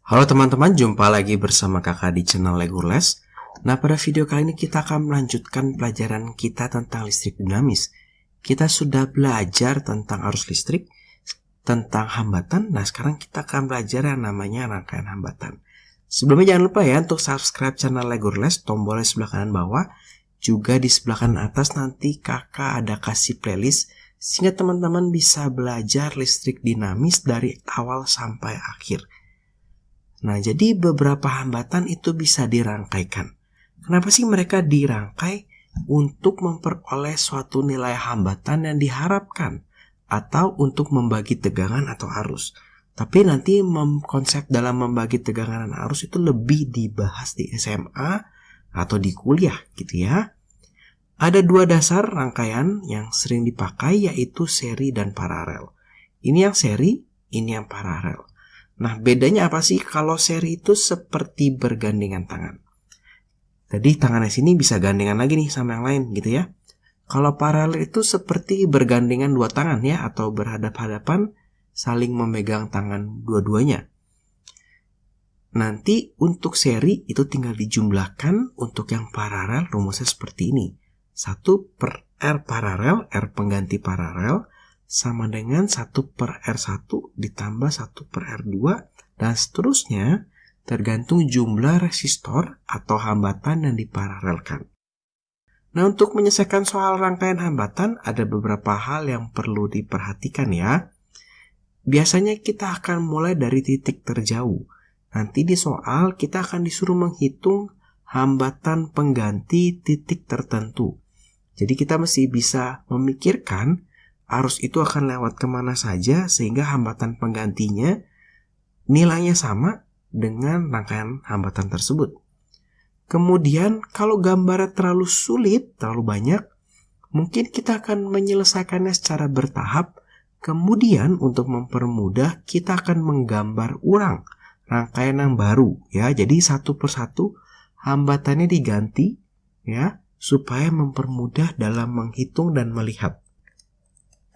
Halo teman-teman, jumpa lagi bersama kakak di channel Lego Les. Nah, pada video kali ini kita akan melanjutkan pelajaran kita tentang listrik dinamis. Kita sudah belajar tentang arus listrik, tentang hambatan. Nah, sekarang kita akan belajar yang namanya rangkaian hambatan. Sebelumnya jangan lupa ya untuk subscribe channel Lego Les, tombolnya sebelah kanan bawah. Juga di sebelah kanan atas nanti kakak ada kasih playlist, sehingga teman-teman bisa belajar listrik dinamis dari awal sampai akhir. Nah, jadi beberapa hambatan itu bisa dirangkaikan. Kenapa sih mereka dirangkai? Untuk memperoleh suatu nilai hambatan yang diharapkan, atau untuk membagi tegangan atau arus. Tapi nanti konsep dalam membagi tegangan dan arus itu lebih dibahas di SMA atau di kuliah gitu ya. Ada dua dasar rangkaian yang sering dipakai, yaitu seri dan paralel. Ini yang seri, ini yang paralel. Nah, bedanya apa sih? Kalau seri itu seperti bergandengan tangan. Jadi tangannya sini bisa gandengan lagi nih sama yang lain gitu ya. Kalau paralel itu seperti bergandengan dua tangan ya, atau berhadap-hadapan saling memegang tangan dua-duanya. Nanti untuk seri itu tinggal dijumlahkan, untuk yang paralel rumusnya seperti ini. 1/R paralel, R pengganti paralel, sama dengan 1/R1 ditambah 1/R2 dan seterusnya, tergantung jumlah resistor atau hambatan yang diparalelkan. Nah, untuk menyelesaikan soal rangkaian hambatan ada beberapa hal yang perlu diperhatikan ya. Biasanya kita akan mulai dari titik terjauh. Nanti di soal kita akan disuruh menghitung hambatan pengganti titik tertentu. Jadi kita mesti bisa memikirkan arus itu akan lewat kemana saja sehingga hambatan penggantinya nilainya sama dengan rangkaian hambatan tersebut. Kemudian kalau gambarnya terlalu sulit, terlalu banyak, mungkin kita akan menyelesaikannya secara bertahap. Kemudian untuk mempermudah kita akan menggambar ulang rangkaian yang baru ya. Jadi satu persatu hambatannya diganti ya, supaya mempermudah dalam menghitung dan melihat.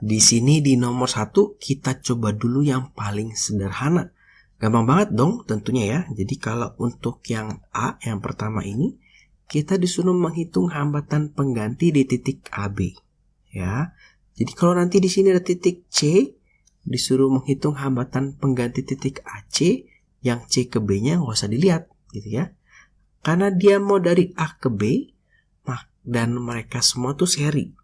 Di sini di nomor 1 kita coba dulu yang paling sederhana. Gampang banget dong tentunya ya. Jadi kalau untuk yang A, yang pertama ini, kita disuruh menghitung hambatan pengganti di titik AB. Ya. Jadi kalau nanti di sini ada titik C, disuruh menghitung hambatan pengganti titik AC, yang C ke B-nya nggak usah dilihat gitu ya. Karena dia mau dari A ke B, dan mereka semua tuh seri.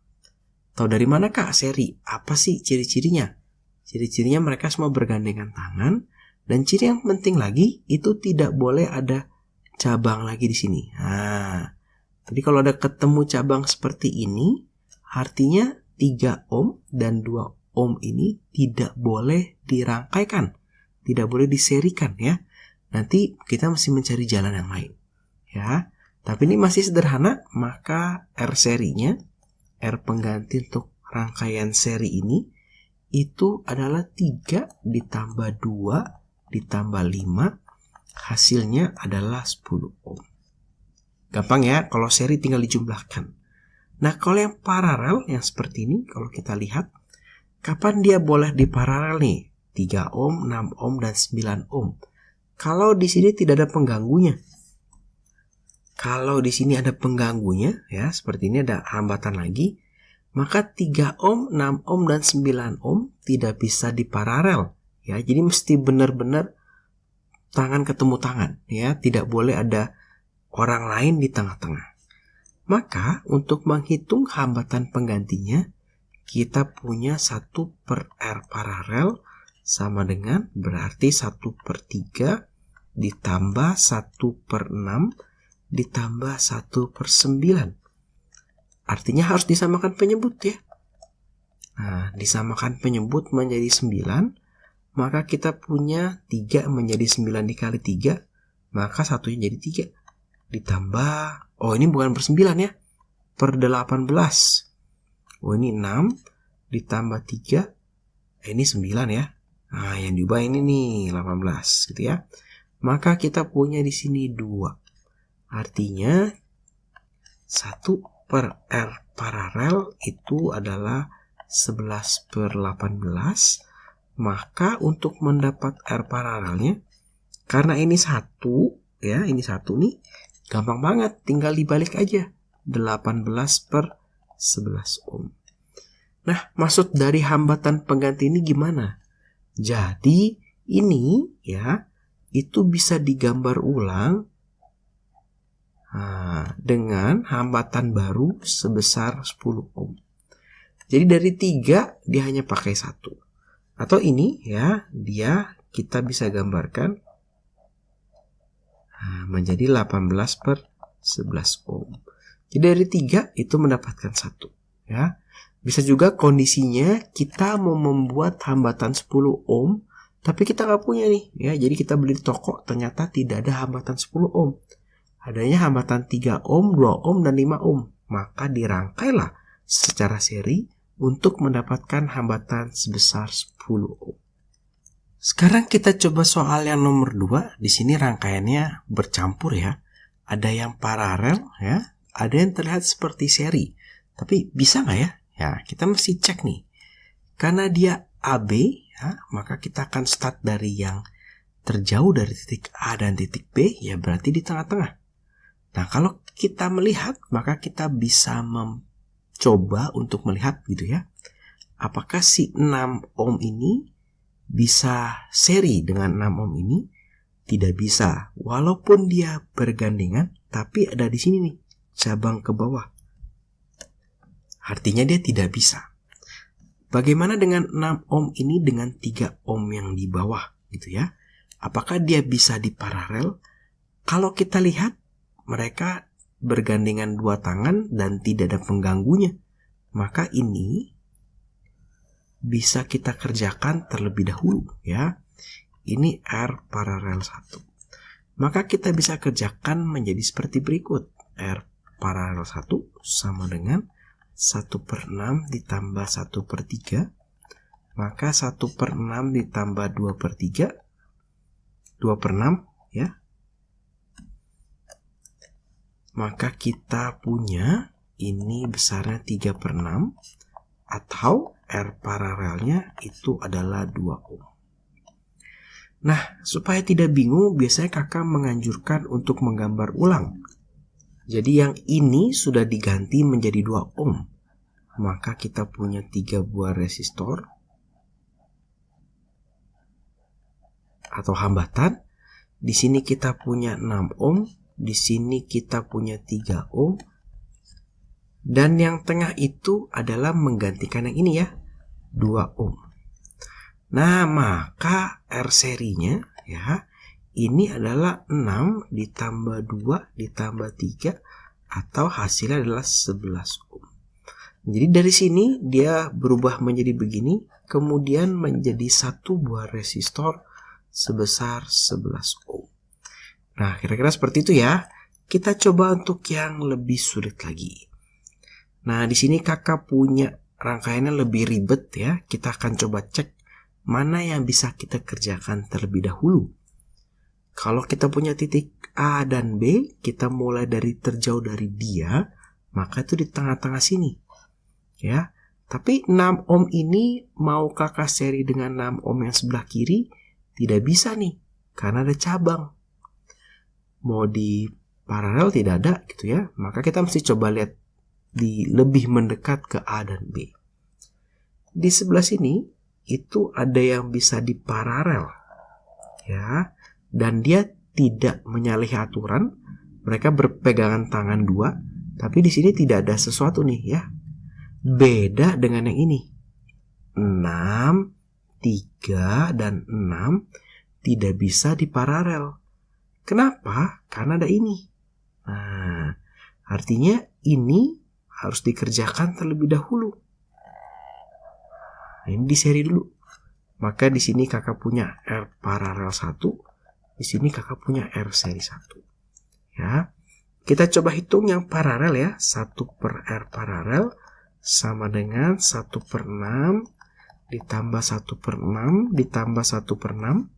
Tahu dari mana kak seri? Apa sih ciri-cirinya? Ciri-cirinya mereka semua bergandengan tangan, dan ciri yang penting lagi itu tidak boleh ada cabang lagi di sini. Nah, jadi kalau ada ketemu cabang seperti ini, artinya 3 ohm dan 2 ohm ini tidak boleh dirangkaikan, tidak boleh diserikan ya. Nanti kita mesti mencari jalan yang lain ya. Tapi ini masih sederhana, maka R serinya, R pengganti untuk rangkaian seri ini itu adalah 3 ditambah 2 ditambah 5, hasilnya adalah 10 ohm. Gampang ya, kalau seri tinggal dijumlahkan. Nah, kalau yang paralel yang seperti ini, kalau kita lihat kapan dia boleh diparalel nih? 3 ohm, 6 ohm dan 9 ohm. Kalau di sini tidak ada pengganggunya. Kalau di sini ada pengganggunya ya, seperti ini ada hambatan lagi, maka 3 ohm, 6 ohm dan 9 ohm tidak bisa diparalel ya. Jadi mesti benar-benar tangan ketemu tangan ya, tidak boleh ada orang lain di tengah-tengah. Maka untuk menghitung hambatan penggantinya, kita punya 1/R paralel sama dengan berarti 1/3 ditambah 1/6 ditambah 1/9. Artinya harus disamakan penyebut ya. Nah, disamakan penyebut menjadi 9, maka kita punya 3 menjadi 9 dikali 3, maka satunya jadi 3. Ditambah, oh ini bukan per 9 ya, per 18. Oh ini 6 ditambah 3, ini 9 ya. Nah, yang diubah ini nih 18 gitu ya. Maka kita punya di sini 2. Artinya 1/R paralel itu adalah 11/18. Maka untuk mendapat R paralelnya Karena ini 1, ya, ini 1 nih, gampang banget, tinggal dibalik aja. 18/11 ohm. Nah, maksud dari hambatan pengganti ini gimana? Jadi, ini ya, itu bisa digambar ulang dengan hambatan baru sebesar 10 ohm. Jadi dari 3 dia hanya pakai 1. Atau ini ya, kita bisa gambarkan menjadi 18/11 ohm. Jadi dari 3 itu mendapatkan 1 ya. Bisa juga kondisinya kita mau membuat hambatan 10 ohm tapi kita nggak punya nih ya. Jadi kita beli di toko, ternyata tidak ada hambatan 10 ohm. Adanya hambatan 3 ohm, 2 ohm, dan 5 ohm. Maka dirangkailah secara seri untuk mendapatkan hambatan sebesar 10 ohm. Sekarang kita coba soal yang nomor 2. Di sini rangkaiannya bercampur ya. Ada yang paralel ya, ada yang terlihat seperti seri. Tapi bisa nggak ya? Ya, kita mesti cek nih. Karena dia AB ya, maka kita akan start dari yang terjauh dari titik A dan titik B, ya berarti di tengah-tengah. Nah, kalau kita melihat, maka kita bisa mencoba untuk melihat gitu ya. Apakah si 6 ohm ini bisa seri dengan 6 ohm ini? Tidak bisa. Walaupun dia bergandengan, tapi ada di sini nih, cabang ke bawah. Artinya dia tidak bisa. Bagaimana dengan 6 ohm ini dengan 3 ohm yang di bawah gitu ya? Apakah dia bisa diparalel? Kalau kita lihat, mereka bergandengan 2 tangan dan tidak ada pengganggunya. Maka ini bisa kita kerjakan terlebih dahulu ya. Ini R paralel 1. Maka kita bisa kerjakan menjadi seperti berikut. R paralel 1 sama dengan 1/6 ditambah 1/3. Maka 1/6 ditambah 2/3, 2/6 ya. Maka kita punya ini besarnya 3/6 atau R paralelnya itu adalah 2 ohm. Nah, supaya tidak bingung, biasanya kakak menganjurkan untuk menggambar ulang. Jadi yang ini sudah diganti menjadi 2 ohm. Maka kita punya 3 buah resistor atau hambatan. Di sini kita punya 6 ohm, di sini kita punya 3 ohm. Dan yang tengah itu adalah menggantikan yang ini ya, 2 ohm. Nah, maka R serinya ya, ini adalah 6 ditambah 2 ditambah 3 atau hasilnya adalah 11 ohm. Jadi dari sini dia berubah menjadi begini, kemudian menjadi 1 buah resistor sebesar 11 ohm. Nah, kira-kira seperti itu ya. Kita coba untuk yang lebih sulit lagi. Nah, di sini kakak punya rangkaiannya lebih ribet ya. Kita akan coba cek mana yang bisa kita kerjakan terlebih dahulu. Kalau kita punya titik A dan B, kita mulai dari terjauh dari dia, maka itu di tengah-tengah sini. Ya. Tapi 6 ohm ini mau kakak seri dengan 6 ohm yang sebelah kiri, tidak bisa nih, karena ada cabang. Mau di paralel tidak ada gitu ya. Maka kita mesti coba lihat di lebih mendekat ke A dan B. Di sebelah sini itu ada yang bisa diparalel ya, dan dia tidak menyalahi aturan. Mereka berpegangan tangan 2, tapi di sini tidak ada sesuatu nih ya. Beda dengan yang ini. 6, 3 dan 6 tidak bisa diparalel. Kenapa? Karena ada ini. Nah, artinya ini harus dikerjakan terlebih dahulu. Ini di seri dulu. Maka di sini kakak punya R paralel 1. Di sini kakak punya R seri 1. Ya. Kita coba hitung yang paralel ya. 1/R paralel sama dengan 1/6 ditambah 1/6 ditambah 1/6.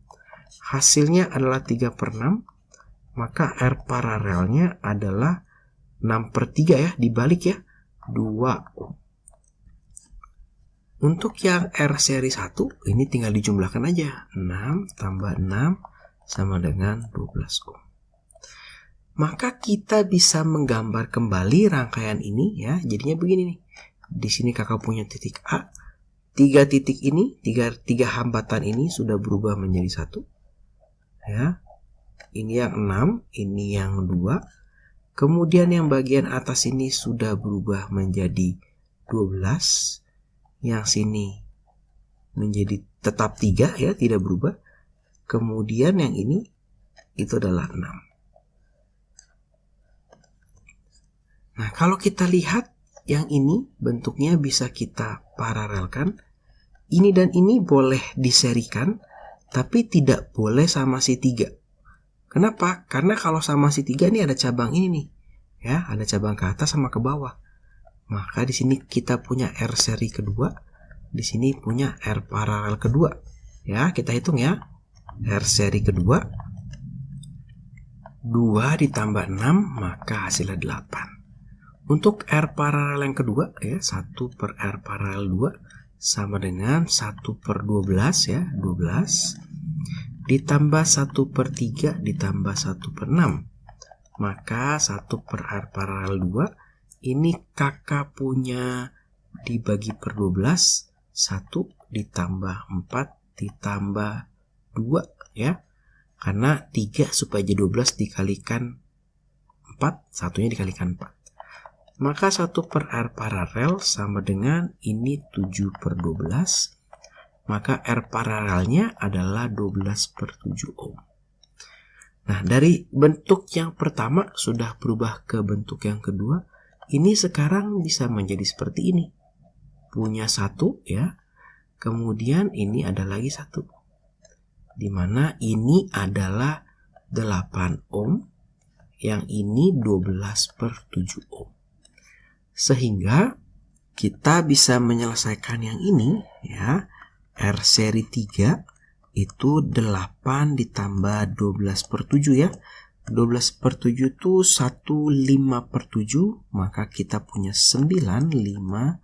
Hasilnya adalah 3/6. Maka R paralelnya adalah 6/3 ya. Dibalik ya. 2 ohm. Untuk yang R seri 1, ini tinggal dijumlahkan aja. 6 tambah 6 sama dengan 12 ohm. Maka kita bisa menggambar kembali rangkaian ini ya. Jadinya begini nih. Di sini kakak punya titik A. Tiga titik ini, tiga hambatan ini sudah berubah menjadi 1. Ya. Ini yang 6, ini yang 2. Kemudian yang bagian atas ini sudah berubah menjadi 12. Yang sini menjadi tetap 3 ya, tidak berubah. Kemudian yang ini itu adalah 6. Nah, kalau kita lihat yang ini bentuknya bisa kita paralelkan. Ini dan ini boleh diserikan, tapi tidak boleh sama si 3. Kenapa? Karena kalau sama si 3 ini ada cabang ini nih. Ya, ada cabang ke atas sama ke bawah. Maka di sini kita punya R seri kedua, di sini punya R paralel kedua. Ya, kita hitung ya. R seri kedua 2 ditambah 6 maka hasilnya 8. Untuk R paralel yang kedua ya, 1 per R paralel 2 sama dengan 1 per 12 ya, 12 ditambah 1 per 3 ditambah 1 per 6. Maka 1 per R paralel 2 ini kakak punya dibagi per 12, 1 ditambah 4 ditambah 2 ya. Karena 3 supaya jadi 12 dikalikan 4, satunya dikalikan 4. Maka 1 per R paralel sama dengan ini 7 per 12. Maka R paralelnya adalah 12 per 7 ohm. Nah, dari bentuk yang pertama sudah berubah ke bentuk yang kedua. Ini sekarang bisa menjadi seperti ini. Punya 1 ya. Kemudian ini ada lagi 1. Dimana ini adalah 8 ohm. Yang ini 12 per 7 ohm. Sehingga kita bisa menyelesaikan yang ini ya. R seri 3 itu 8 ditambah 12 per 7 ya. 12 per 7 itu 15 per 7. Maka kita punya 9, 5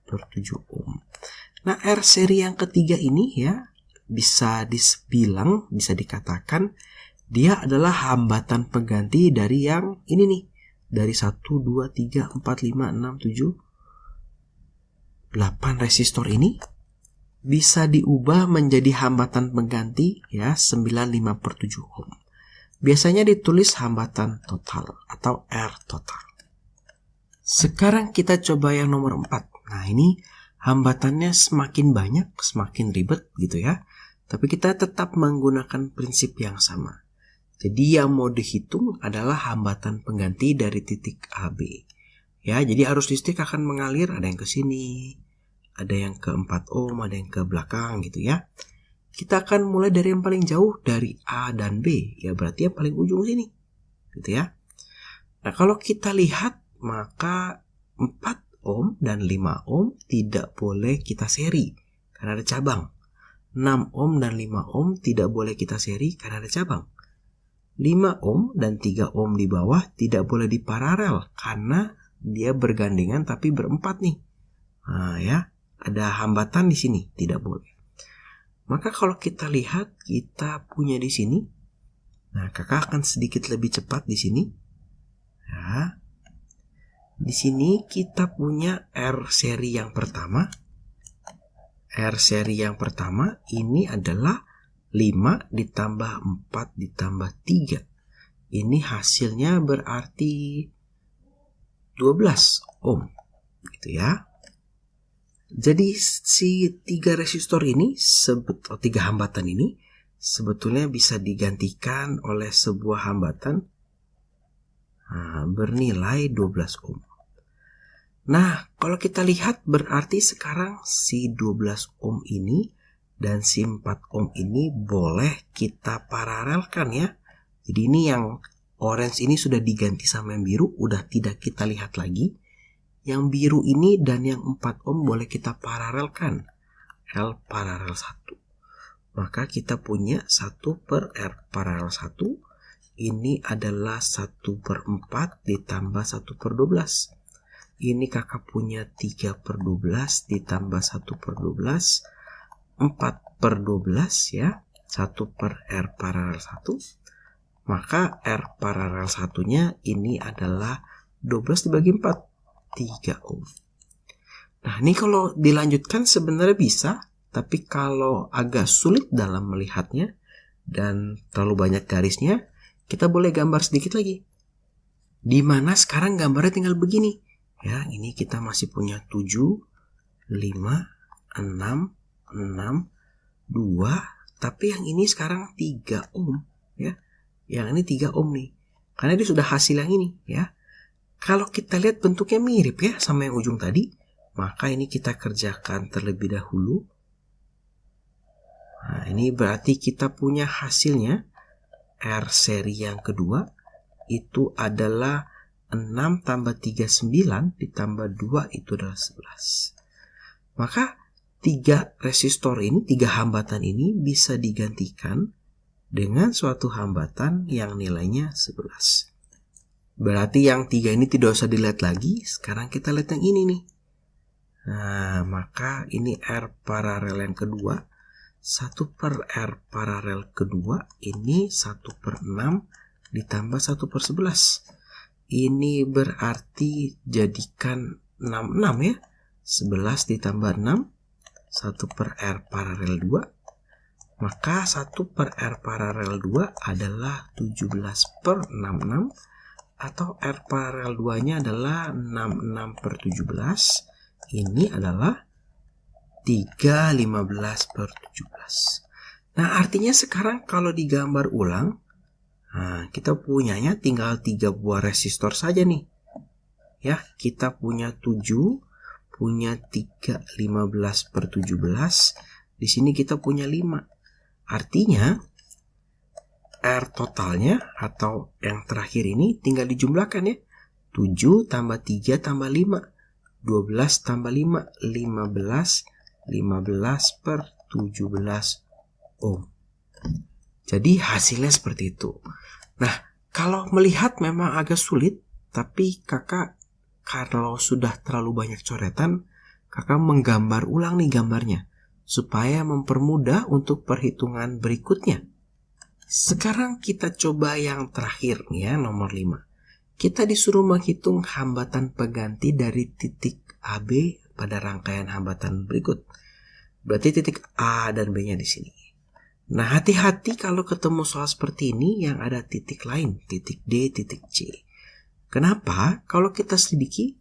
per 7 ohm. Nah, R seri yang ketiga ini ya, bisa dibilang, bisa dikatakan dia adalah hambatan pengganti dari yang ini nih. Dari 1, 2, 3, 4, 5, 6, 7, 8 resistor ini bisa diubah menjadi hambatan pengganti ya 95 per 7 ohm. Biasanya ditulis hambatan total atau R total. Sekarang kita coba yang nomor 4. Nah, ini hambatannya semakin banyak, semakin ribet gitu ya. Tapi kita tetap menggunakan prinsip yang sama. Jadi yang mau dihitung adalah hambatan pengganti dari titik AB. Ya, jadi arus listrik akan mengalir, ada yang ke sini, ada yang ke 4 ohm, ada yang ke belakang gitu ya. Kita akan mulai dari yang paling jauh, dari A dan B. Ya, berarti yang paling ujung sini. Gitu ya. Nah, kalau kita lihat, maka 4 ohm dan 5 ohm tidak boleh kita seri karena ada cabang. 6 ohm dan 5 ohm tidak boleh kita seri karena ada cabang. 5 ohm dan 3 ohm di bawah tidak boleh diparalel karena dia bergandengan tapi berempat nih. Nah, ya, ada hambatan di sini, tidak boleh. Maka kalau kita lihat, kita punya di sini. Nah, kakak akan sedikit lebih cepat di sini. Ya. Di sini kita punya R seri yang pertama. R seri yang pertama ini adalah 5 ditambah 4 ditambah 3. Ini hasilnya berarti 12 ohm. Gitu ya. Jadi si 3 resistor ini, 3 hambatan ini sebetulnya bisa digantikan oleh sebuah hambatan bernilai 12 ohm. Nah, kalau kita lihat berarti sekarang si 12 ohm ini dan si 4 ohm ini boleh kita paralelkan ya. Jadi ini yang orange ini sudah diganti sama yang biru, udah tidak kita lihat lagi. Yang biru ini dan yang 4 ohm boleh kita paralelkan. L paralel 1. Maka kita punya 1 per R paralel 1. Ini adalah 1 per 4 ditambah 1 per 12. Ini kakak punya 3 per 12 ditambah 1 per 12. 4 per 12 ya. 1 per R paralel 1. Maka R paralel 1-nya ini adalah 12 dibagi 4, 3 ohm. Nah, ini kalau dilanjutkan sebenarnya bisa, tapi kalau agak sulit dalam melihatnya dan terlalu banyak garisnya, kita boleh gambar sedikit lagi. Di mana sekarang gambarnya tinggal begini. Ya, ini kita masih punya 7, 5, 6, 2, tapi yang ini sekarang 3 ohm. Ya. Yang ini 3 ohm nih. Karena dia sudah hasil yang ini. Ya. Kalau kita lihat bentuknya mirip ya sama yang ujung tadi, maka ini kita kerjakan terlebih dahulu. Nah, ini berarti kita punya hasilnya R seri yang kedua itu adalah 6 tambah 3, 9 ditambah 2 itu adalah 11. Maka 3 resistor ini, 3 hambatan ini bisa digantikan dengan suatu hambatan yang nilainya 11. Berarti yang 3 ini tidak usah dilihat lagi. Sekarang kita lihat yang ini nih. Nah, maka ini R paralel yang kedua. 1 per R paralel kedua ini 1 per 6 ditambah 1 per 11. Ini berarti jadikan 66 ya. 11 ditambah 6, 1 per R paralel 2. Maka 1 per R paralel 2 adalah 17 per 66. Atau R paralel 2-nya adalah 66 per 17. Ini adalah 315 per 17. Nah, artinya sekarang kalau digambar ulang, nah, kita punyanya tinggal 3 buah resistor saja nih. Ya, kita punya 7, punya 3, 15 per 17. Di sini kita punya 5. Artinya, R totalnya atau yang terakhir ini tinggal dijumlahkan ya. 7 tambah 3 tambah 5. 12 tambah 5, 15. 15 per 17 ohm. Jadi hasilnya seperti itu. Nah, kalau melihat memang agak sulit, tapi kakak kalau sudah terlalu banyak coretan, kakak menggambar ulang nih gambarnya, supaya mempermudah untuk perhitungan berikutnya. Sekarang kita coba yang terakhir nih ya, nomor 5. Kita disuruh menghitung hambatan pengganti dari titik AB pada rangkaian hambatan berikut. Berarti titik A dan B-nya di sini. Nah, hati-hati kalau ketemu soal seperti ini yang ada titik lain, titik D, titik C. Kenapa? Kalau kita selidiki,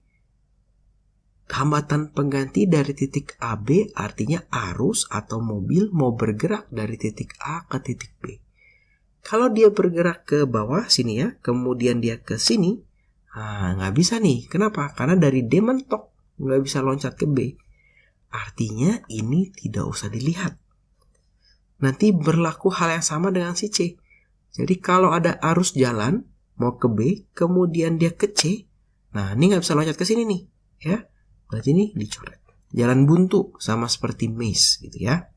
hambatan pengganti dari titik AB artinya arus atau mobil mau bergerak dari titik A ke titik B. Kalau dia bergerak ke bawah sini ya, kemudian dia ke sini, nggak bisa nih. Kenapa? Karena dari D mentok, nggak bisa loncat ke B. Artinya ini tidak usah dilihat. Nanti berlaku hal yang sama dengan si C. Jadi kalau ada arus jalan mau ke B, kemudian dia ke C, nah ini nggak bisa loncat ke sini nih, ya. Berarti ini dicoret. Jalan buntu sama seperti maze gitu ya.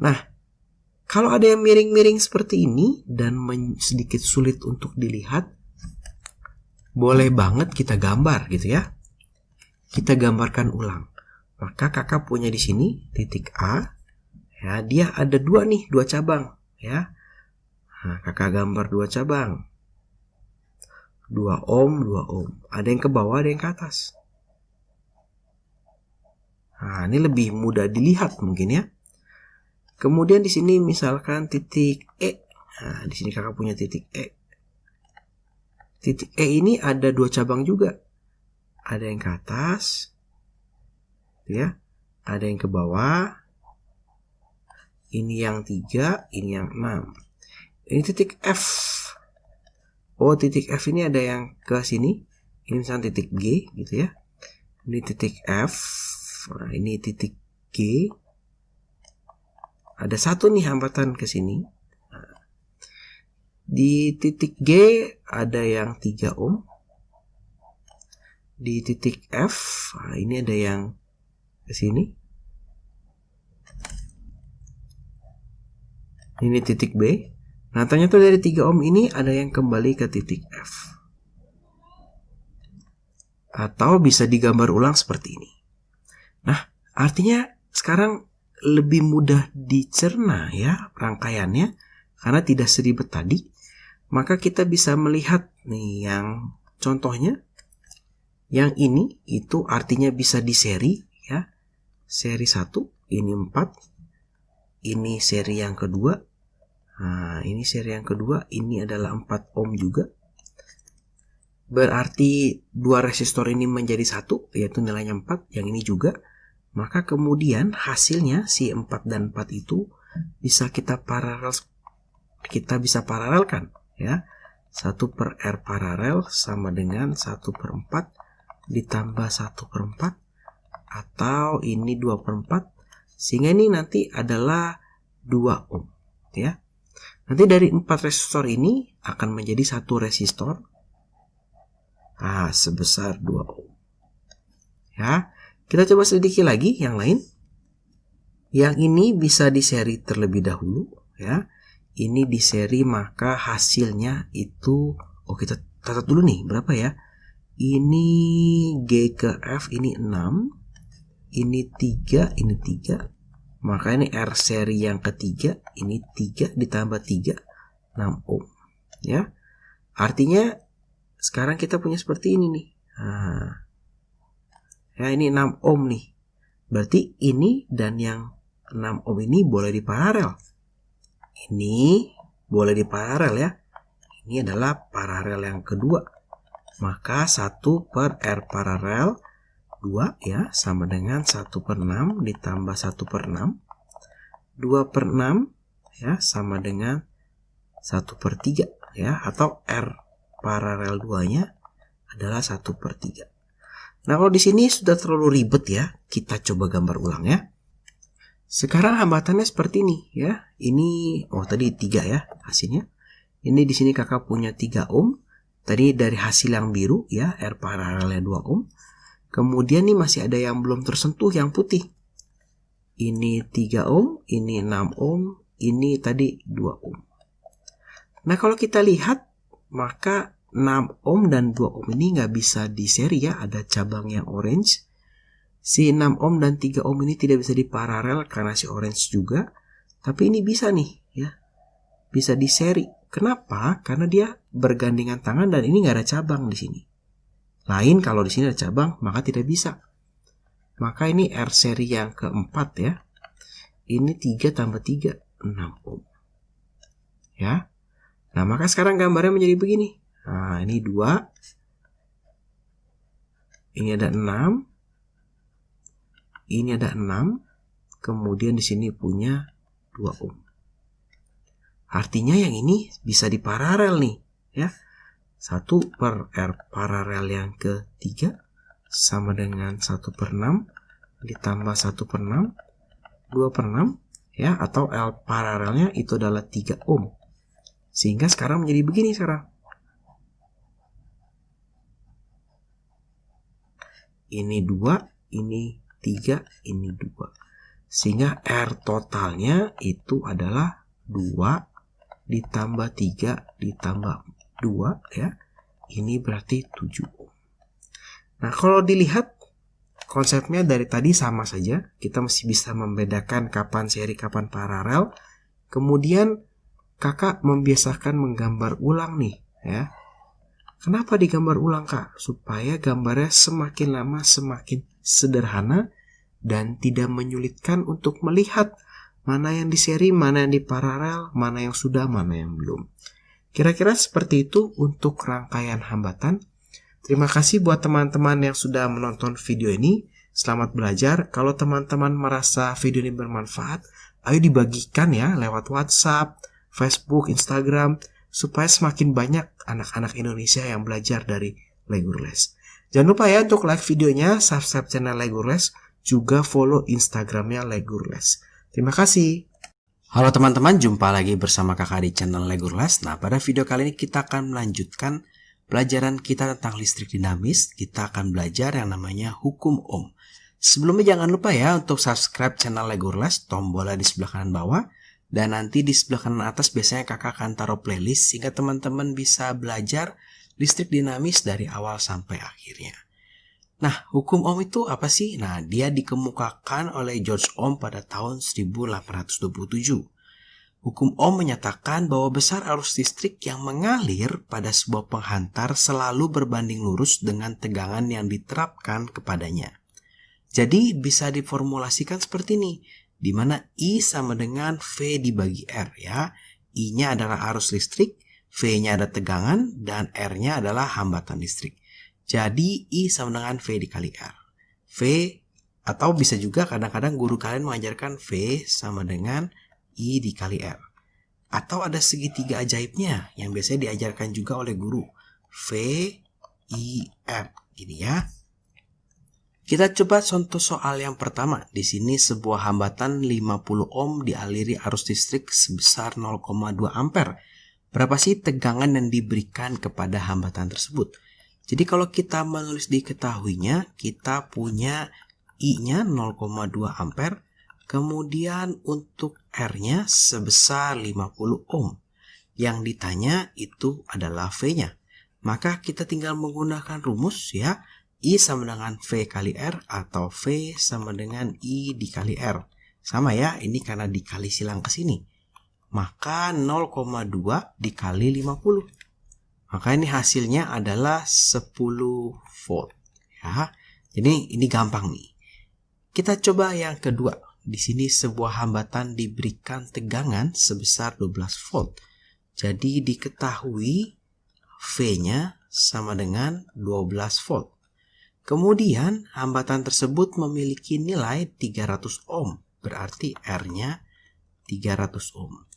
Nah, kalau ada yang miring-miring seperti ini dan sedikit sulit untuk dilihat, boleh banget kita gambar gitu ya. Kita gambarkan ulang. Maka kakak punya di sini titik A, ya dia ada 2 nih, 2 cabang, ya. Nah, kakak gambar 2 cabang, 2 ohm, 2 ohm. Ada yang ke bawah, ada yang ke atas. Nah, ini lebih mudah dilihat mungkin ya. Kemudian di sini misalkan titik E. Nah, di sini kakak punya titik E. Titik E ini ada 2 cabang juga. Ada yang ke atas, ya. Ada yang ke bawah. Ini yang 3, ini yang 6. Ini titik F. Oh, titik F ini ada yang ke sini. Ini misalnya titik G gitu ya. Ini titik F. Nah, ini titik G. Ada 1 nih hambatan ke sini. Nah, di titik G ada yang 3 ohm. Di titik F, nah ini ada yang ke sini. Ini titik B. Nah, ternyata dari 3 ohm ini ada yang kembali ke titik F. Atau bisa digambar ulang seperti ini. Nah, artinya sekarang lebih mudah dicerna ya rangkaiannya karena tidak seribet tadi. Maka kita bisa melihat nih yang contohnya. Yang ini itu artinya bisa diseri ya. Seri 1 ini 4. Ini seri yang kedua. Nah, ini seri yang kedua, ini adalah 4 ohm juga. Berarti dua resistor ini menjadi satu, yaitu nilainya 4, yang ini juga. Maka kemudian hasilnya si 4 dan 4 itu bisa kita bisa paralelkan ya. 1 per R paralel sama dengan 1 per 4 ditambah 1 per 4 atau ini 2 per 4 sehingga ini nanti adalah 2 ohm ya. Nanti dari 4 resistor ini akan menjadi satu resistor sebesar 2 ohm. Ya, kita coba selidiki lagi yang lain. Yang ini bisa diseri terlebih dahulu ya. Ini diseri maka hasilnya itu kita catat dulu nih berapa ya? Ini G ke F ini 6. Ini 3, ini 3. Maka ini R seri yang ketiga, ini 3 ditambah 3, 6 ohm. Ya. Artinya sekarang kita punya seperti ini nih. Ya, ini 6 ohm nih. Berarti ini dan yang 6 ohm ini boleh diparalel. Ini boleh diparalel ya. Ini adalah paralel yang kedua. Maka 1 per R paralel 2 ya sama dengan 1 per 6 ditambah 1 per 6. 2 per 6 ya sama dengan 1 per 3 ya. Atau R paralel 2-nya adalah 1 per 3. Nah kalau di sini sudah terlalu ribet ya. Kita coba gambar ulang ya. Sekarang hambatannya seperti ini ya. Ini tadi 3 ya hasilnya. Ini di sini kakak punya 3 ohm. Tadi dari hasil yang biru ya R paralelnya 2 ohm. Kemudian nih masih ada yang belum tersentuh yang putih. Ini 3 ohm, ini 6 ohm, ini tadi 2 ohm. Nah kalau kita lihat maka 6 ohm dan 2 ohm ini nggak bisa diseri ya. Ada cabang yang orange. Si 6 ohm dan 3 ohm ini tidak bisa diparalel karena si orange juga. Tapi ini bisa nih ya. Bisa diseri. Kenapa? Karena dia bergandengan tangan dan ini nggak ada cabang di sini. Lain kalau di sini ada cabang maka tidak bisa. Maka ini R seri yang keempat ya. Ini 3 tambah 3 6 ohm. Ya. Nah, maka sekarang gambarnya menjadi begini. Nah, ini 2. Ini ada 6. Ini ada 6. Kemudian di sini punya 2 ohm. Artinya yang ini bisa diparalel nih, ya. 1 per R paralel yang ketiga sama dengan 1 per 6 ditambah 1 per 6, 2 per 6 ya, atau L paralelnya itu adalah 3 ohm. Sehingga sekarang menjadi begini sekarang. Ini 2, ini 3, ini 2. Sehingga R totalnya itu adalah 2 ditambah 3 ditambah 2 ya. Ini berarti 7 ohm. Nah, kalau dilihat konsepnya dari tadi sama saja. Kita masih bisa membedakan kapan seri, kapan paralel. Kemudian kakak membiasakan menggambar ulang nih ya. Kenapa digambar ulang kak? Supaya gambarnya semakin lama semakin sederhana dan tidak menyulitkan untuk melihat mana yang diseri, mana yang diparalel, mana yang sudah, mana yang belum. Kira-kira seperti itu untuk rangkaian hambatan. Terima kasih buat teman-teman yang sudah menonton video ini. Selamat belajar. Kalau teman-teman merasa video ini bermanfaat, ayo dibagikan ya lewat WhatsApp, Facebook, Instagram, supaya semakin banyak anak-anak Indonesia yang belajar dari Legurles. Jangan lupa ya untuk like videonya, subscribe channel Legurles, juga follow Instagramnya Legurles. Terima kasih. Halo teman-teman, jumpa lagi bersama kakak di channel Legurles. Nah, pada video kali ini kita akan melanjutkan pelajaran kita tentang listrik dinamis. Kita akan belajar yang namanya hukum Ohm. Sebelumnya jangan lupa ya untuk subscribe channel Legurles, tombolnya di sebelah kanan bawah. Dan nanti di sebelah kanan atas biasanya kakak akan taruh playlist sehingga teman-teman bisa belajar listrik dinamis dari awal sampai akhirnya. Nah, hukum Ohm itu apa sih? Nah, dia dikemukakan oleh George Ohm pada tahun 1827. Hukum Ohm menyatakan bahwa besar arus listrik yang mengalir pada sebuah penghantar selalu berbanding lurus dengan tegangan yang diterapkan kepadanya. Jadi bisa diformulasikan seperti ini, di mana I sama dengan V dibagi R ya. I-nya adalah arus listrik, V-nya ada tegangan, dan R-nya adalah hambatan listrik. Jadi I sama dengan V dikali R. V, atau bisa juga kadang-kadang guru kalian mengajarkan V sama dengan I dikali R. Atau ada segitiga ajaibnya yang biasanya diajarkan juga oleh guru. V, I, R. Gini ya. Kita coba contoh soal yang pertama. Di sini sebuah hambatan 50 ohm dialiri arus listrik sebesar 0,2 ampere. Berapa sih tegangan yang diberikan kepada hambatan tersebut? Jadi kalau kita menulis diketahuinya, kita punya I-nya 0,2 ampere. Kemudian untuk R-nya sebesar 50 ohm. Yang ditanya itu adalah V-nya. Maka kita tinggal menggunakan rumus ya. I sama dengan V kali R atau V sama dengan I dikali R. Sama ya, ini karena dikali silang ke sini. Maka 0,2 dikali 50. Maka ini hasilnya adalah 10 volt. Ya. Jadi ini gampang nih. Kita coba yang kedua. Di sini sebuah hambatan diberikan tegangan sebesar 12 volt. Jadi diketahui V-nya sama dengan 12 volt. Kemudian hambatan tersebut memiliki nilai 300 ohm. Berarti R-nya 300 ohm.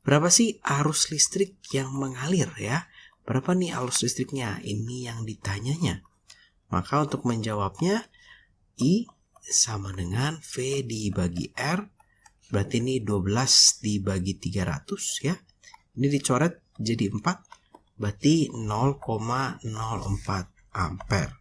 Berapa sih arus listrik yang mengalir ya? Berapa nih arus listriknya? Ini yang ditanyanya. Maka untuk menjawabnya I sama dengan V dibagi R, berarti ini 12 dibagi 300 ya. Ini dicoret jadi 4, berarti 0,04 ampere.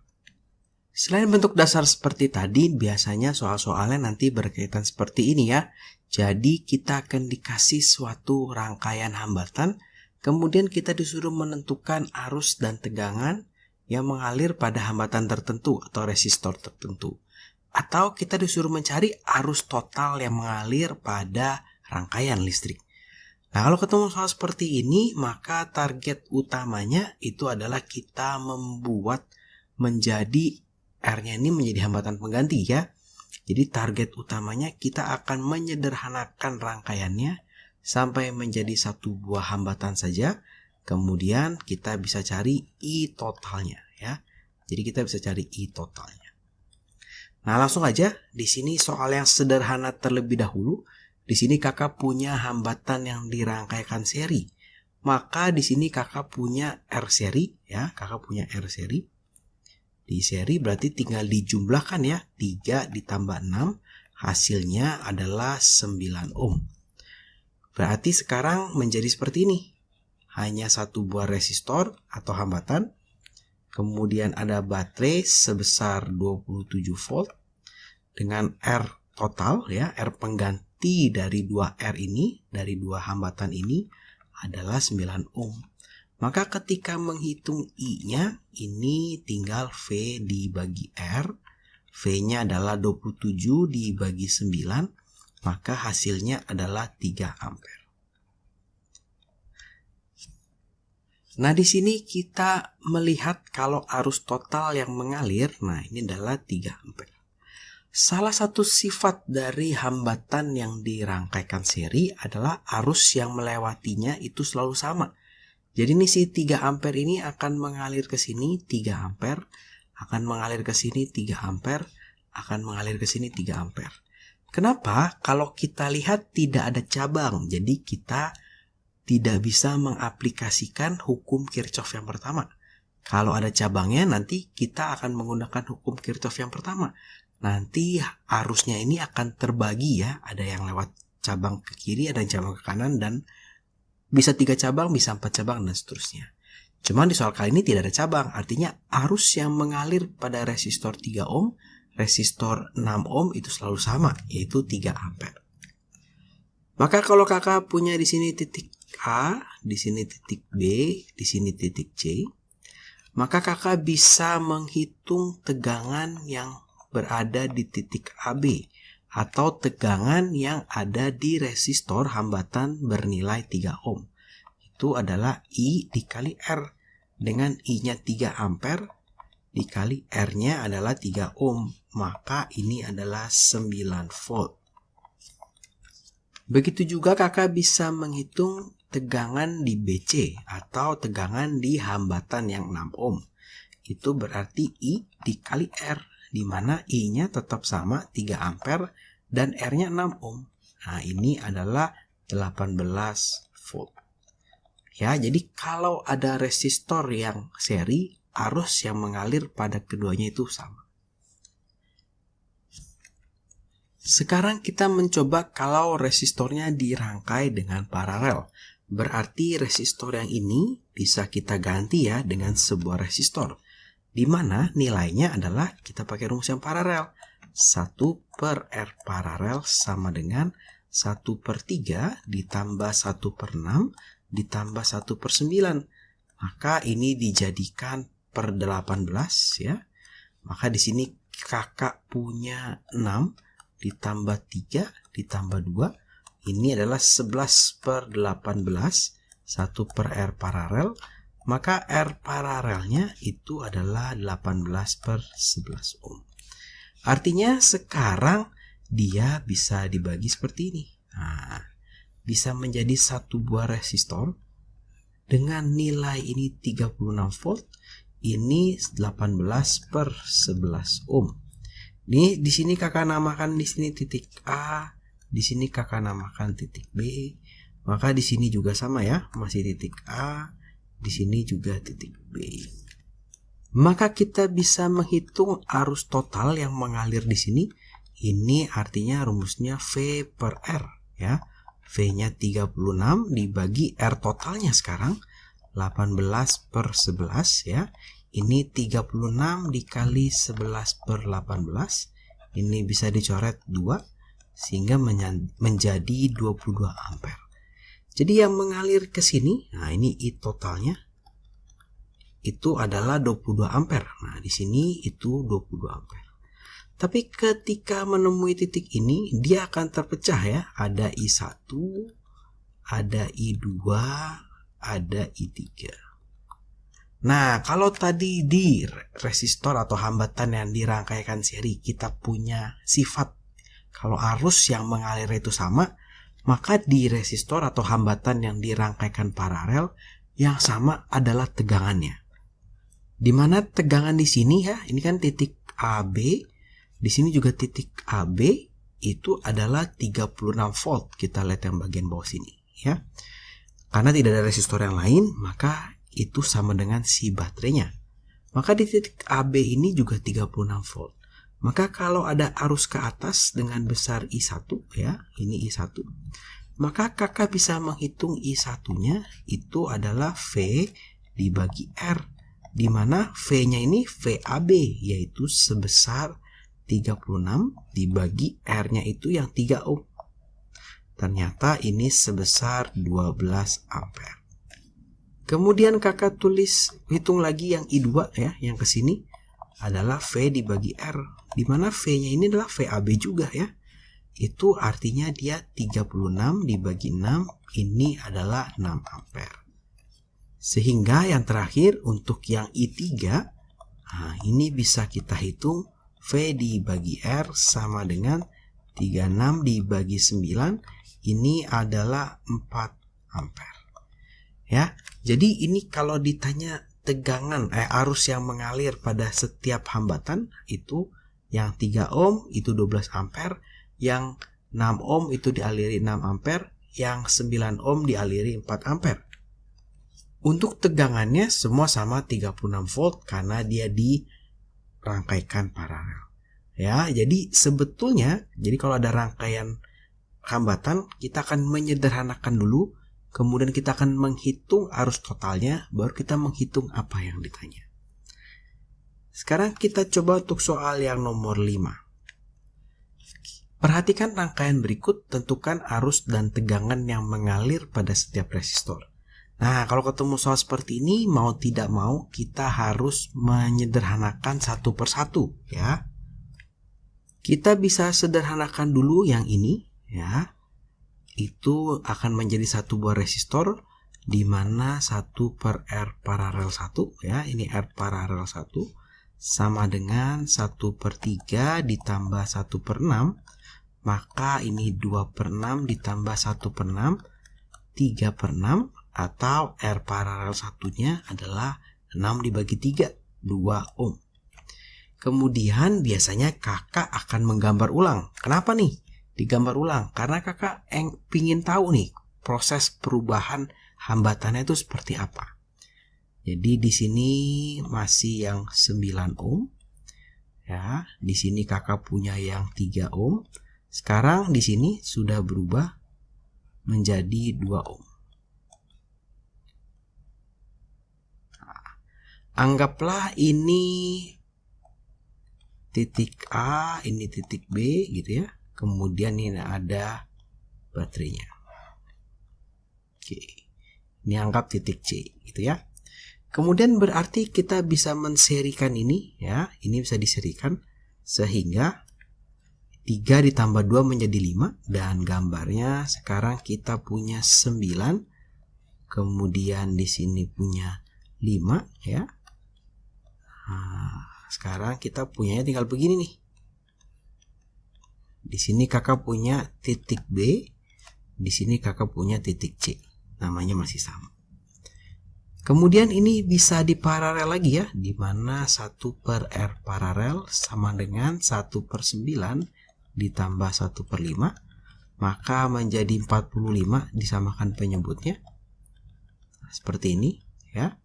Selain bentuk dasar seperti tadi, biasanya soal-soalnya nanti berkaitan seperti ini ya. Jadi kita akan dikasih suatu rangkaian hambatan, kemudian kita disuruh menentukan arus dan tegangan yang mengalir pada hambatan tertentu atau resistor tertentu. Atau kita disuruh mencari arus total yang mengalir pada rangkaian listrik. Nah, kalau ketemu soal seperti ini, maka target utamanya itu adalah kita membuat menjadi R-nya ini menjadi hambatan pengganti ya. Jadi target utamanya kita akan menyederhanakan rangkaiannya sampai menjadi satu buah hambatan saja. Kemudian kita bisa cari I totalnya ya. Jadi kita bisa cari I totalnya. Nah, langsung aja di sini soal yang sederhana terlebih dahulu. Di sini kakak punya hambatan yang dirangkaikan seri. Maka di sini kakak punya R seri ya, kakak punya R seri. Di seri berarti tinggal dijumlahkan ya, 3 ditambah 6 hasilnya adalah 9 ohm. Berarti sekarang menjadi seperti ini. Hanya satu buah resistor atau hambatan. Kemudian ada baterai sebesar 27 volt dengan R total ya, R pengganti dari 2R ini, dari 2 hambatan ini adalah 9 ohm. Maka ketika menghitung I-nya, ini tinggal V dibagi R. V-nya adalah 27 dibagi 9, maka hasilnya adalah 3 ampere. Nah, di sini kita melihat kalau arus total yang mengalir, nah ini adalah 3 ampere. Salah satu sifat dari hambatan yang dirangkaikan seri adalah arus yang melewatinya itu selalu sama. Jadi ini si 3 ampere ini akan mengalir ke sini 3 ampere, akan mengalir ke sini 3 ampere, akan mengalir ke sini 3 ampere. Kenapa? Kalau kita lihat tidak ada cabang, jadi kita tidak bisa mengaplikasikan hukum Kirchhoff yang pertama. Kalau ada cabangnya nanti kita akan menggunakan hukum Kirchhoff yang pertama. Nanti arusnya ini akan terbagi ya, ada yang lewat cabang ke kiri, ada yang cabang ke kanan, dan bisa 3 cabang, bisa 4 cabang, dan seterusnya. Cuman di soal kali ini tidak ada cabang, artinya arus yang mengalir pada resistor 3 ohm, resistor 6 ohm itu selalu sama, yaitu 3 ampere. Maka kalau kakak punya di sini titik A, di sini titik B, di sini titik C, maka kakak bisa menghitung tegangan yang berada di titik AB atau tegangan yang ada di resistor hambatan bernilai 3 ohm. Itu adalah I dikali R. Dengan I-nya 3 ampere dikali R-nya adalah 3 ohm. Maka ini adalah 9 volt. Begitu juga kakak bisa menghitung tegangan di BC atau tegangan di hambatan yang 6 ohm. Itu berarti I dikali R, di mana I-nya tetap sama 3 ampere dan R-nya 6 ohm. Nah, ini adalah 18 volt. Ya, jadi kalau ada resistor yang seri, arus yang mengalir pada keduanya itu sama. Sekarang kita mencoba kalau resistornya dirangkai dengan paralel. Berarti resistor yang ini bisa kita ganti ya dengan sebuah resistor. Di mana nilainya adalah kita pakai rumus yang paralel. 1/R paralel sama dengan 1/3 ditambah 1/6 ditambah 1/9. Maka ini dijadikan per 18 ya. Maka di sini kakak punya 6 ditambah 3 ditambah 2. Ini adalah 11/18. 1/R paralel. Maka R paralelnya itu adalah 18/11 ohm. Artinya sekarang dia bisa dibagi seperti ini. Nah, bisa menjadi satu buah resistor dengan nilai ini 36 volt, ini 18/11 ohm. Ini di sini kakak namakan di sini titik A, di sini kakak namakan titik B. Maka di sini juga sama ya, masih titik A, di sini juga titik B. Maka kita bisa menghitung arus total yang mengalir di sini. Ini artinya rumusnya V/R ya. V-nya 36 dibagi R totalnya sekarang 18/11 ya. Ini 36 dikali 11/18. Ini bisa dicoret 2 sehingga menjadi 22 ampere. Jadi yang mengalir ke sini, nah ini I totalnya itu adalah 22 ampere. Nah, di sini itu 22 ampere. Tapi ketika menemui titik ini, dia akan terpecah ya. Ada I1, ada I2, ada I3. Nah, kalau tadi di resistor atau hambatan yang dirangkaikan seri, kita punya sifat. Kalau arus yang mengalir itu sama, maka di resistor atau hambatan yang dirangkaikan paralel, yang sama adalah tegangannya. Di mana tegangan di sini ya, ini kan titik AB. Di sini juga titik AB itu adalah 36 volt. Kita lihat yang bagian bawah sini ya. Karena tidak ada resistor yang lain, maka itu sama dengan si baterainya. Maka di titik AB ini juga 36 volt. Maka kalau ada arus ke atas dengan besar I1 ya, ini I1. Maka kakak bisa menghitung I1-nya itu adalah V dibagi R. Di mana V-nya ini VAB yaitu sebesar 36 dibagi R-nya itu yang 3 ohm. Ternyata ini sebesar 12 ampere. Kemudian kakak tulis hitung lagi yang I2 ya, yang ke sini adalah V dibagi R. Di mana V-nya ini adalah VAB juga ya. Itu artinya dia 36 dibagi 6, ini adalah 6 ampere. Sehingga yang terakhir untuk yang I3, nah ini bisa kita hitung V dibagi R sama dengan 36 dibagi 9, ini adalah 4 ampere. Ya, jadi ini kalau ditanya tegangan arus yang mengalir pada setiap hambatan itu yang 3 ohm itu 12 ampere, yang 6 ohm itu dialiri 6 ampere, yang 9 ohm dialiri 4 ampere. Untuk tegangannya semua sama 36 volt karena dia dirangkaikan paralel. Ya, jadi sebetulnya kalau ada rangkaian hambatan kita akan menyederhanakan dulu, kemudian kita akan menghitung arus totalnya, baru kita menghitung apa yang ditanya. Sekarang kita coba untuk soal yang nomor 5. Perhatikan rangkaian berikut, tentukan arus dan tegangan yang mengalir pada setiap resistor. Nah, kalau ketemu soal seperti ini, mau tidak mau kita harus menyederhanakan satu persatu ya. Kita bisa sederhanakan dulu yang ini ya. Itu akan menjadi satu buah resistor di mana 1 per R paralel 1 ya. Ini R paralel 1 sama dengan 1 per 3 ditambah 1 per 6. Maka ini 2 per 6 ditambah 1 per 6, 3 per 6. Atau R paralel satunya adalah 6 dibagi 3, 2 ohm. Kemudian biasanya kakak akan menggambar ulang. Kenapa nih digambar ulang? Karena kakak ingin tahu nih proses perubahan hambatannya itu seperti apa. Jadi di sini masih yang 9 ohm. Ya, di sini kakak punya yang 3 ohm. Sekarang di sini sudah berubah menjadi 2 ohm. Anggaplah ini titik A, ini titik B gitu ya. Kemudian ini ada baterainya. Oke. Ini anggap titik C gitu ya. Kemudian berarti kita bisa menserikan ini ya. Ini bisa diserikan sehingga 3 ditambah 2 menjadi 5 dan gambarnya sekarang kita punya 9. Kemudian di sini punya 5 ya. Nah, sekarang kita punyanya tinggal begini nih. Di sini kakak punya titik B, di sini kakak punya titik C. Namanya masih sama. Kemudian ini bisa diparalel lagi ya, di mana 1 per R paralel sama dengan 1 per 9 ditambah 1 per 5, maka menjadi 45 disamakan penyebutnya. Seperti ini ya.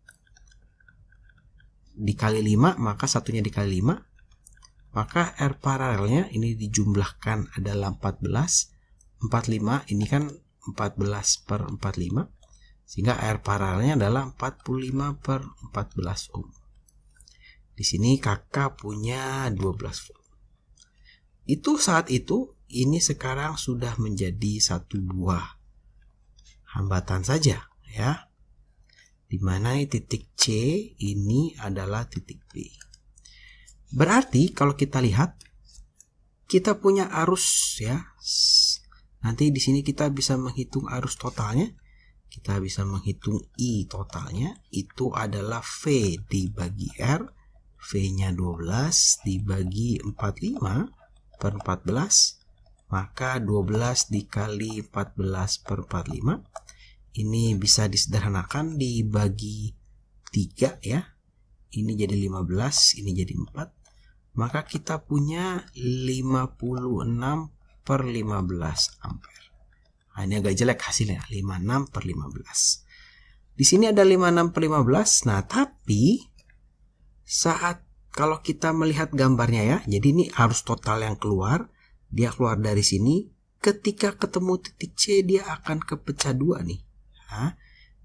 Dikali 5, maka satunya dikali 5, maka R paralelnya ini dijumlahkan adalah 14. 45 ini kan 14 per 45, sehingga R paralelnya adalah 45 per 14 ohm. Di sini kakak punya 12 volt. Itu saat itu, ini sekarang sudah menjadi satu buah hambatan saja ya. Di mana titik C ini adalah titik B. Berarti kalau kita lihat, kita punya arus ya. Nanti di sini kita bisa menghitung arus totalnya. Kita bisa menghitung I totalnya. Itu adalah V dibagi R. V-nya 12 dibagi 45 per 14. Maka 12 dikali 14 per 45. Ini bisa disederhanakan dibagi 3 ya. Ini jadi 15, ini jadi 4. Maka kita punya 56 per 15 ampere. Nah, ini agak jelek hasilnya, 56 per 15. Di sini ada 56 per 15. Nah, tapi saat kalau kita melihat gambarnya ya, jadi ini arus total yang keluar, dia keluar dari sini. Ketika ketemu titik C, dia akan kepecah 2 nih. Nah,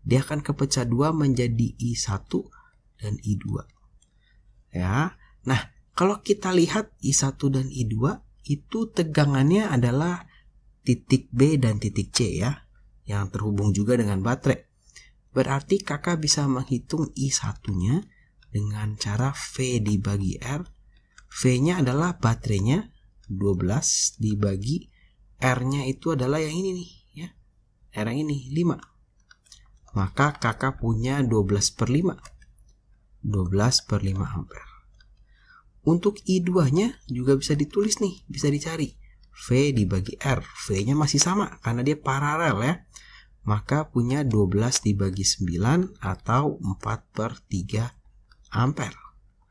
dia akan kepecah 2 menjadi I1 dan I2. Ya. Nah, kalau kita lihat I1 dan I2 itu tegangannya adalah titik B dan titik C ya, yang terhubung juga dengan baterai. Berarti kakak bisa menghitung I1-nya dengan cara V dibagi R. V-nya adalah baterainya 12 dibagi R-nya itu adalah yang ini nih ya. R yang ini 5. Maka kakak punya 12 per 5. 12 per 5 ampere. Untuk I2-nya juga bisa ditulis nih, bisa dicari. V dibagi R. V-nya masih sama karena dia paralel ya. Maka punya 12 dibagi 9 atau 4 per 3 ampere.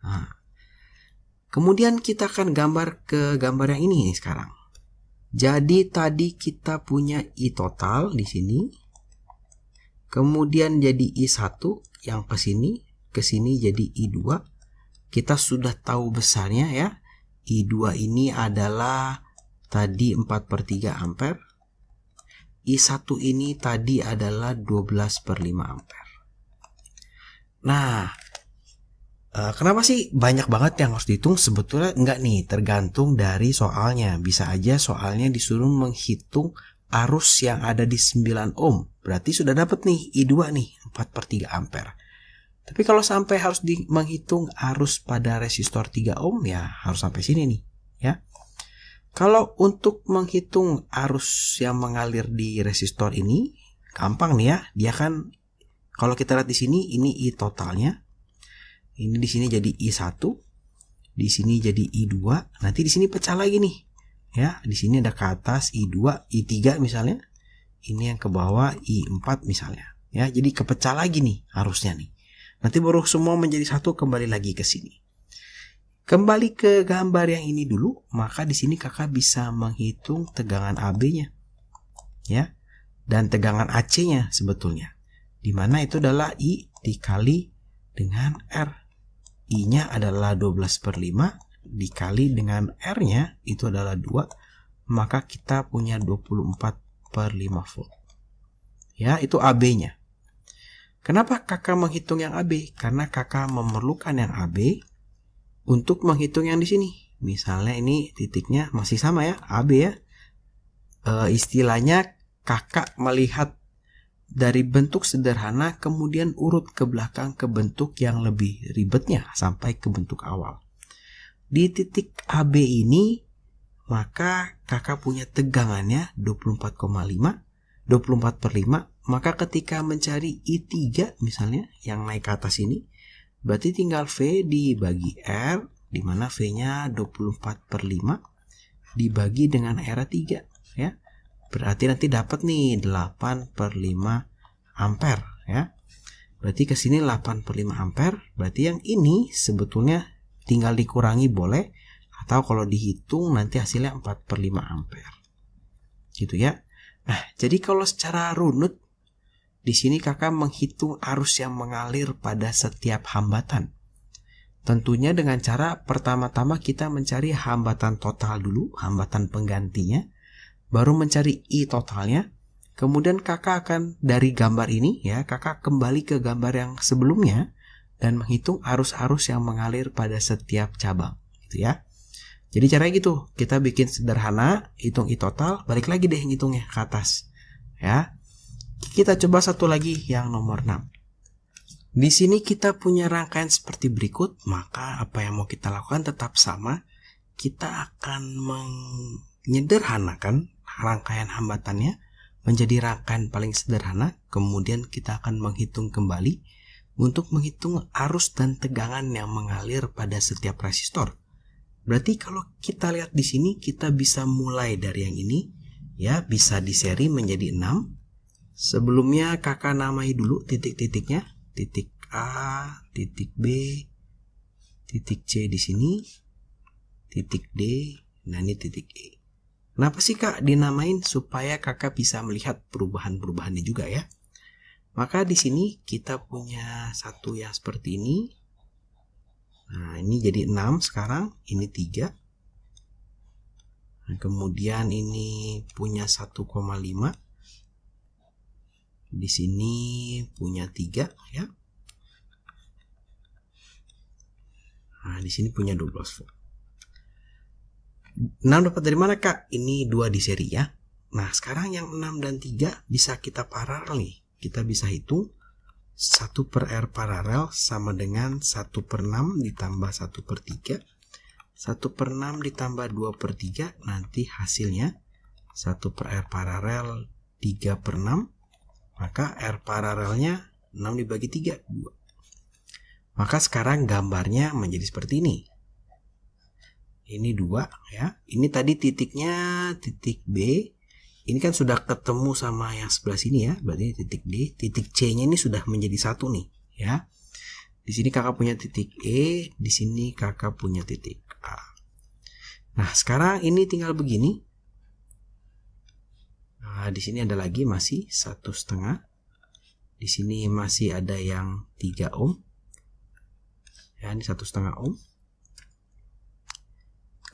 Nah, kemudian kita akan gambar ke gambar yang ini nih sekarang. Jadi tadi kita punya I total di sini. Kemudian jadi I1 yang ke sini jadi I2. Kita sudah tahu besarnya ya. I2 ini adalah tadi 4 per 3 ampere. I1 ini tadi adalah 12 per 5 ampere. Nah, kenapa sih banyak banget yang harus dihitung? Sebetulnya enggak nih, tergantung dari soalnya. Bisa aja soalnya disuruh menghitung arus yang ada di 9 ohm. Berarti sudah dapat nih I2 nih, 4 4/3 ampere. Tapi kalau sampai harus menghitung arus pada resistor 3 ohm, ya harus sampai sini nih, ya. Kalau untuk menghitung arus yang mengalir di resistor ini, gampang nih ya. Dia kan, kalau kita lihat di sini, ini I totalnya. Ini di sini jadi I1, di sini jadi I2, nanti di sini pecah lagi nih. Ya, di sini ada ke atas I2, I3 misalnya. Ini yang ke bawah I4 misalnya. Ya, jadi kepecah lagi nih arusnya nih. Nanti baru semua menjadi satu, kembali lagi ke sini. Kembali ke gambar yang ini dulu, maka di sini kakak bisa menghitung tegangan AB-nya. Ya. Dan tegangan AC-nya sebetulnya. Dimana itu adalah I dikali dengan R. I-nya adalah 12/5 dikali dengan R-nya itu adalah 2. Maka kita punya 24/5 volt. Ya, itu AB-nya. Kenapa kakak menghitung yang AB? Karena kakak memerlukan yang AB untuk menghitung yang di sini. Misalnya ini titiknya masih sama ya, AB ya. Istilahnya kakak melihat dari bentuk sederhana kemudian urut ke belakang ke bentuk yang lebih ribetnya sampai ke bentuk awal. Di titik AB ini maka kakak punya tegangannya 24/5. Maka ketika mencari I3 misalnya yang naik ke atas ini, berarti tinggal V dibagi R, di mana V-nya 24/5 dibagi dengan R3 ya. Berarti nanti dapat nih 8/5 ampere ya. Berarti ke sini 8/5 ampere, berarti yang ini sebetulnya tinggal dikurangi boleh, atau kalau dihitung nanti hasilnya 4/5 ampere. Gitu ya. Nah, jadi kalau secara runut di sini kakak menghitung arus yang mengalir pada setiap hambatan. Tentunya dengan cara pertama-tama kita mencari hambatan total dulu, hambatan penggantinya, baru mencari I totalnya. Kemudian kakak akan dari gambar ini ya, kakak kembali ke gambar yang sebelumnya dan menghitung arus-arus yang mengalir pada setiap cabang, gitu ya. Jadi caranya gitu, kita bikin sederhana, hitung I total, balik lagi deh ngitungnya ke atas. Ya. Kita coba satu lagi yang nomor 6. Di sini kita punya rangkaian seperti berikut, maka apa yang mau kita lakukan tetap sama. Kita akan menyederhanakan rangkaian hambatannya menjadi rangkaian paling sederhana, kemudian kita akan menghitung kembali untuk menghitung arus dan tegangan yang mengalir pada setiap resistor. Berarti kalau kita lihat di sini, kita bisa mulai dari yang ini, ya, bisa di seri menjadi 6. Sebelumnya kakak namai dulu titik-titiknya, titik A, titik B, titik C di sini, titik D, nah ini titik E. Kenapa sih kak dinamain? Supaya kakak bisa melihat perubahan-perubahannya juga ya. Maka di sini kita punya satu yang seperti ini. Nah ini jadi 6 sekarang, ini 3. Nah, kemudian ini punya 1,5. Di sini punya 3 ya. Nah, di sini punya 12 volt. 6 dapat dari mana kak? Ini 2 di seri ya. Nah, sekarang yang 6 dan 3 bisa kita paralel nih. Kita bisa hitung 1/R paralel sama dengan 1/6 ditambah 1/3. 1/6 ditambah 2/3, nanti hasilnya 1/R paralel 3/6. Maka R paralelnya 6 dibagi 3, 2. Maka sekarang gambarnya menjadi seperti ini. Ini 2 ya. Ini tadi titiknya titik B. Ini kan sudah ketemu sama yang sebelah sini ya. Berarti titik D. Titik C-nya ini sudah menjadi 1 nih ya. Di sini kakak punya titik E, di sini kakak punya titik A. Nah, sekarang ini tinggal begini. Nah, di sini ada lagi masih 1,5. Di sini masih ada yang 3 ohm. Ya, ini 1,5 ohm.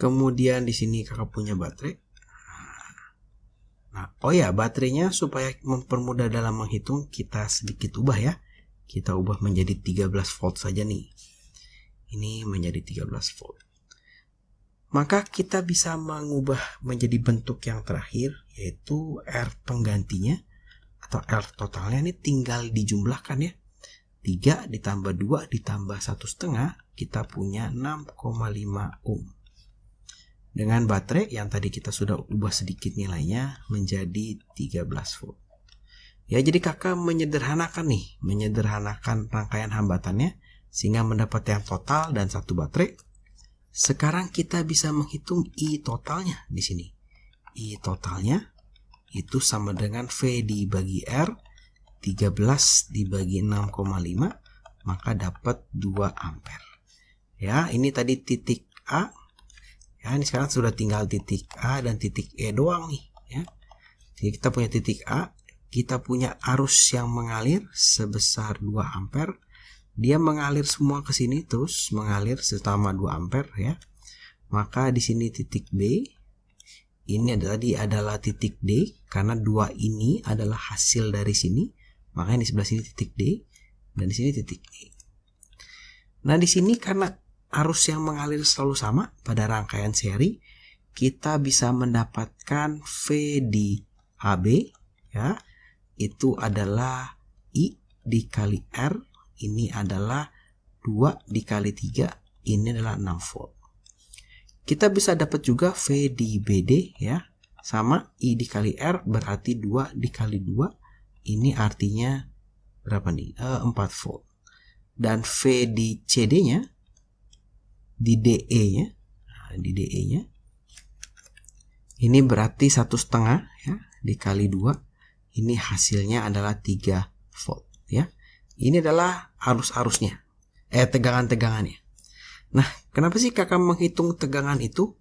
Kemudian di sini kakak punya baterai. Nah, oh ya, baterainya supaya mempermudah dalam menghitung kita sedikit ubah ya. Kita ubah menjadi 13 volt saja nih. Ini menjadi 13 volt. Maka kita bisa mengubah menjadi bentuk yang terakhir, yaitu R penggantinya atau R totalnya ini tinggal dijumlahkan ya. 3 ditambah 2 ditambah 1,5, kita punya 6,5 ohm. Dengan baterai yang tadi kita sudah ubah sedikit nilainya menjadi 13 volt. Ya, jadi kakak menyederhanakan rangkaian hambatannya sehingga mendapat yang total dan satu baterai. Sekarang kita bisa menghitung I totalnya di sini. I totalnya itu sama dengan V dibagi R, 13 dibagi 6,5, maka dapat 2 ampere. Ya, ini tadi titik A. Ya, ini sekarang sudah tinggal titik A dan titik E doang nih. Ya. Jadi kita punya titik A, kita punya arus yang mengalir sebesar 2 ampere. Dia mengalir semua ke sini terus mengalir selama 2 ampere ya. Maka di sini titik B. Ini adalah titik D karena 2 ini adalah hasil dari sini. Makanya di sebelah sini titik D dan di sini titik E. Nah, di sini karena arus yang mengalir selalu sama pada rangkaian seri, kita bisa mendapatkan V di AB ya. Itu adalah I dikali R, ini adalah 2 dikali 3, ini adalah 6 volt. Kita bisa dapat juga V di BD ya, sama I dikali R berarti 2 dikali 2, ini artinya berapa nih? 4 volt. Dan V di CD-nya, di DE-nya, ini berarti 1,5 ya dikali 2, ini hasilnya adalah 3 volt ya. Ini adalah arus-arusnya, tegangan-tegangannya. Nah, kenapa sih kakak menghitung tegangan itu?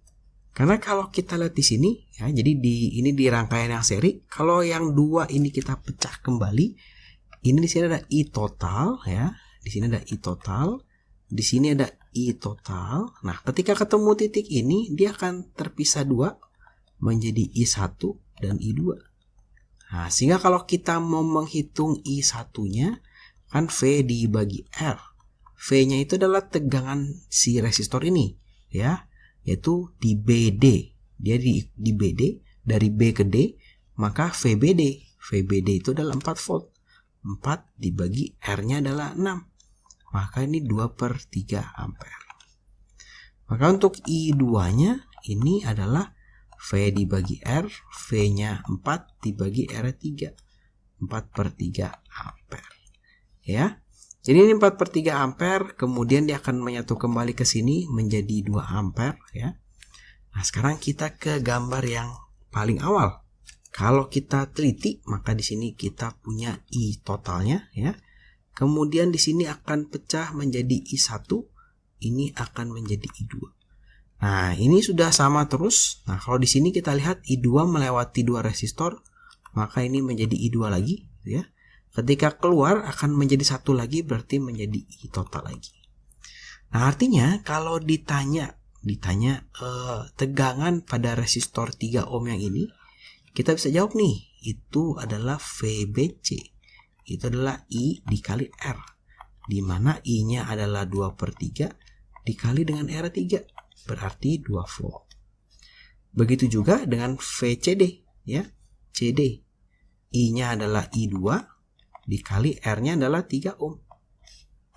Karena kalau kita lihat di sini ya, jadi ini di rangkaian yang seri, kalau yang 2 ini kita pecah kembali, ini di sini ada I total ya, di sini ada I total, di sini ada I total. Nah, ketika ketemu titik ini, dia akan terpisah 2 menjadi I1 dan I2. Nah, sehingga kalau kita mau menghitung I1-nya, kan V dibagi R. V-nya itu adalah tegangan si resistor ini ya, yaitu di BD. Dia di BD, dari B ke D, maka VBD. VBD itu adalah 4 volt. 4 dibagi R-nya adalah 6. Maka ini 2/3 ampere. Maka untuk I2-nya ini adalah V dibagi R, V-nya 4 dibagi R3. 4/3 ampere. Ya. Jadi ini 4/3 ampere, kemudian dia akan menyatu kembali ke sini menjadi 2 ampere ya. Nah, sekarang kita ke gambar yang paling awal. Kalau kita teliti, maka di sini kita punya I totalnya ya. Kemudian di sini akan pecah menjadi I1, ini akan menjadi I2. Nah, ini sudah sama terus. Nah, kalau di sini kita lihat I2 melewati 2 resistor, maka ini menjadi I2 lagi ya. Ketika keluar akan menjadi 1 lagi, berarti menjadi I total lagi. Nah, artinya kalau ditanya tegangan pada resistor 3 ohm yang ini, kita bisa jawab nih, itu adalah VBC. Itu adalah I dikali R, di mana I-nya adalah 2/3 dikali dengan R3, berarti 2 volt. Begitu juga dengan VCD ya. CD, I-nya adalah I2 dikali R-nya adalah 3 ohm.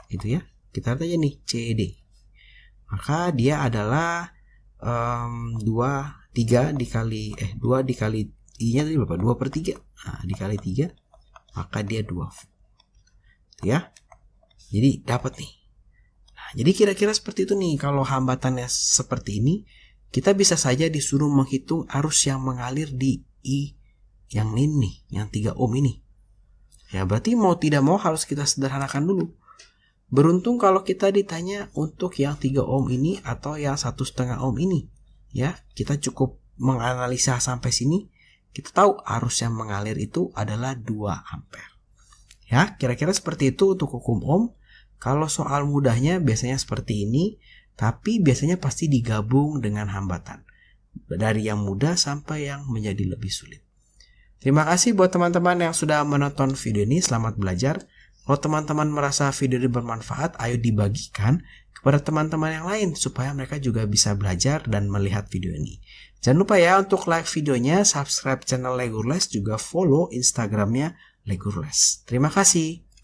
Gitu ya. Kita lihat aja nih CD. Maka dia adalah 2 dikali I-nya tadi berapa? 2/3. Nah, dikali 3, maka dia 2 volt. Ya. Jadi dapat nih. Nah, jadi kira-kira seperti itu nih. Kalau hambatannya seperti ini, kita bisa saja disuruh menghitung arus yang mengalir di I yang ini nih, yang 3 ohm ini. Ya, berarti mau tidak mau harus kita sederhanakan dulu. Beruntung kalau kita ditanya untuk yang 3 ohm ini atau yang 1,5 ohm ini. Ya, kita cukup menganalisa sampai sini. Kita tahu arus yang mengalir itu adalah 2 ampere. Ya, kira-kira seperti itu untuk hukum ohm. Kalau soal mudahnya biasanya seperti ini, tapi biasanya pasti digabung dengan hambatan. Dari yang mudah sampai yang menjadi lebih sulit. Terima kasih buat teman-teman yang sudah menonton video ini. Selamat belajar. Kalau teman-teman merasa video ini bermanfaat, ayo dibagikan kepada teman-teman yang lain supaya mereka juga bisa belajar dan melihat video ini. Jangan lupa ya untuk like videonya, subscribe channel Lego Les, juga follow Instagramnya Legurles. Terima kasih.